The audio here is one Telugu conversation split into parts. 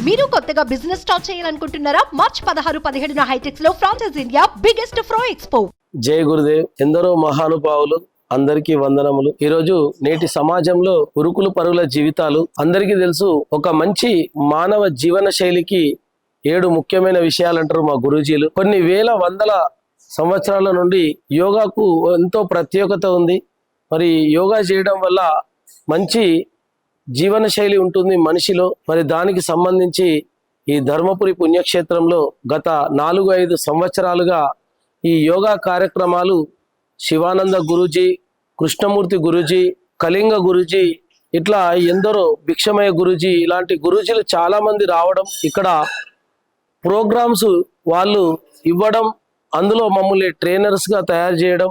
మీరు కొత్తగా బిజినెస్ స్టార్ట్ చేయాలనుకుంటున్నారా? మార్చ్ 16-17 హైటెక్స్ లో ఫ్రాన్సెస్ ఇండియా బిగ్గెస్ట్ ఫ్రో ఎక్స్పో. జై గురుదేవ్. ఎందరో మహానుభావులు అందరికీ వందనములు. ఈరోజు నేటి సమాజంలో ఉరుకులు పరుగుల జీవితాలు అందరికీ తెలుసు. ఒక మంచి మానవ జీవన శైలికి 7 ముఖ్యమైన విషయాలు అంటారు మా గురూజీలు. కొన్ని వేల వందల సంవత్సరాల నుండి యోగాకు ఎంతో ప్రత్యేకత ఉంది. మరి యోగా చేయడం వల్ల మంచి జీవన శైలి ఉంటుంది మనిషిలో. మరి దానికి సంబంధించి ఈ ధర్మపురి పుణ్యక్షేత్రంలో గత 4-5 సంవత్సరాలుగా ఈ యోగా కార్యక్రమాలు శివానంద గురూజీ, కృష్ణమూర్తి గురూజీ, కళింగ గురూజీ, ఇట్లా ఎందరో భిక్షమయ్య గురూజీ, ఇలాంటి గురూజీలు చాలా మంది రావడం, ఇక్కడ ప్రోగ్రామ్స్ వాళ్ళు ఇవ్వడం, అందులో మమ్మల్ని ట్రైనర్స్గా తయారు చేయడం.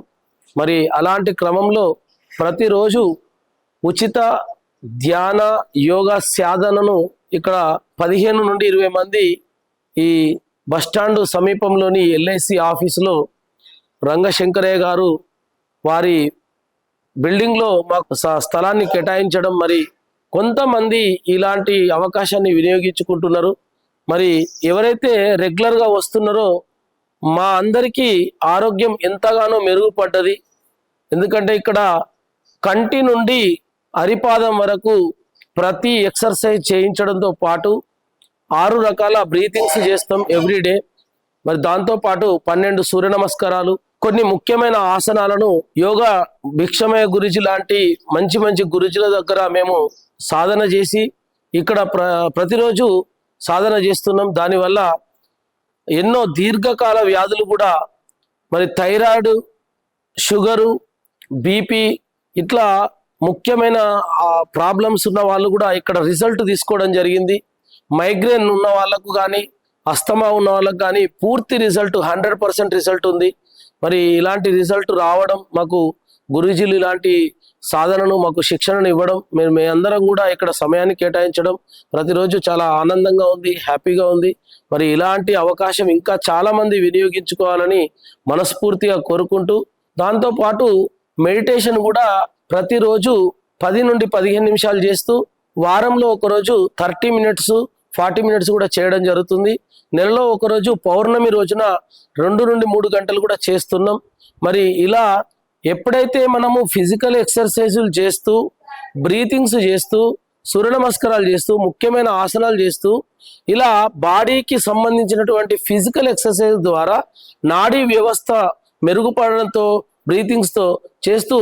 మరి అలాంటి క్రమంలో ప్రతిరోజు ఉచిత ధ్యాన యోగా సాధనను ఇక్కడ 15 నుండి 20 మంది ఈ బస్టాండ్ సమీపంలోని ఎల్ఐసి ఆఫీసులో రంగశంకరయ్య గారు వారి బిల్డింగ్లో మాకు స్థలాన్ని కేటాయించడం, మరి కొంతమంది ఇలాంటి అవకాశాన్ని వినియోగించుకుంటున్నారు. మరి ఎవరైతే రెగ్యులర్గా వస్తున్నారో మా అందరికీ ఆరోగ్యం ఎంతగానో మెరుగుపడ్డది. ఎందుకంటే ఇక్కడ కంటి నుండి అరిపాదం వరకు ప్రతి ఎక్సర్సైజ్ చేయించడంతో పాటు 6 రకాల బ్రీతింగ్స్ చేస్తాం ఎవ్రీడే. మరి దాంతోపాటు 12 సూర్య నమస్కారాలు, కొన్ని ముఖ్యమైన ఆసనాలను యోగా భిక్షమయ్య గురుజీ లాంటి మంచి మంచి గురుజుల దగ్గర మేము సాధన చేసి ఇక్కడ ప్రతిరోజు సాధన చేస్తున్నాం. దానివల్ల ఎన్నో దీర్ఘకాల వ్యాధులు కూడా, మరి థైరాయిడ్, షుగరు, బీపీ, ఇట్లా ముఖ్యమైన ప్రాబ్లమ్స్ ఉన్న వాళ్ళు కూడా ఇక్కడ రిజల్ట్ తీసుకోవడం జరిగింది. మైగ్రేన్ ఉన్న వాళ్ళకు కానీ, అస్తమా ఉన్న వాళ్ళకు కానీ పూర్తి రిజల్ట్ 100% రిజల్ట్ ఉంది. మరి ఇలాంటి రిజల్ట్ రావడం, మాకు గురూజీలు ఇలాంటి సాధనను మాకు శిక్షణను ఇవ్వడం, మేము అందరం కూడా ఇక్కడ సమయాన్ని కేటాయించడం ప్రతిరోజు చాలా ఆనందంగా ఉంది, హ్యాపీగా ఉంది. మరి ఇలాంటి అవకాశం ఇంకా చాలామంది వినియోగించుకోవాలని మనస్ఫూర్తిగా కోరుకుంటూ, దాంతోపాటు మెడిటేషన్ కూడా ప్రతిరోజు 10 నుండి 15 నిమిషాలు చేస్తూ, వారంలో ఒకరోజు 30 మినిట్స్ 40 మినిట్స్ కూడా చేయడం జరుగుతుంది. నెలలో ఒకరోజు పౌర్ణమి రోజున 2 నుండి 3 గంటలు కూడా చేస్తున్నాం. మరి ఇలా ఎప్పుడైతే మనము ఫిజికల్ ఎక్సర్సైజులు చేస్తూ, బ్రీతింగ్స్ చేస్తూ, సూర్య నమస్కారాలు చేస్తూ, ముఖ్యమైన ఆసనాలు చేస్తూ, ఇలా బాడీకి సంబంధించినటువంటి ఫిజికల్ ఎక్సర్సైజ్ ద్వారా నాడీ వ్యవస్థ మెరుగుపడడంతో, బ్రీతింగ్స్తో చేస్తూ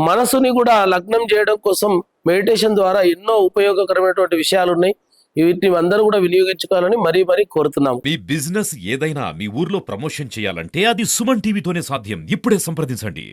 మనసుని కూడా లగ్నం చేయడం కోసం మెడిటేషన్ ద్వారా ఎన్నో ఉపయోగకరమైనటువంటి విషయాలు ఉన్నాయి. వీటిని అందరూ కూడా వినియోగించుకోవాలని మరీ కోరుతున్నాం. మీ బిజినెస్ ఏదైనా మీ ఊర్లో ప్రమోషన్ చేయాలంటే అది సుమన్ టీవీతోనే సాధ్యం. ఇప్పుడే సంప్రదించండి.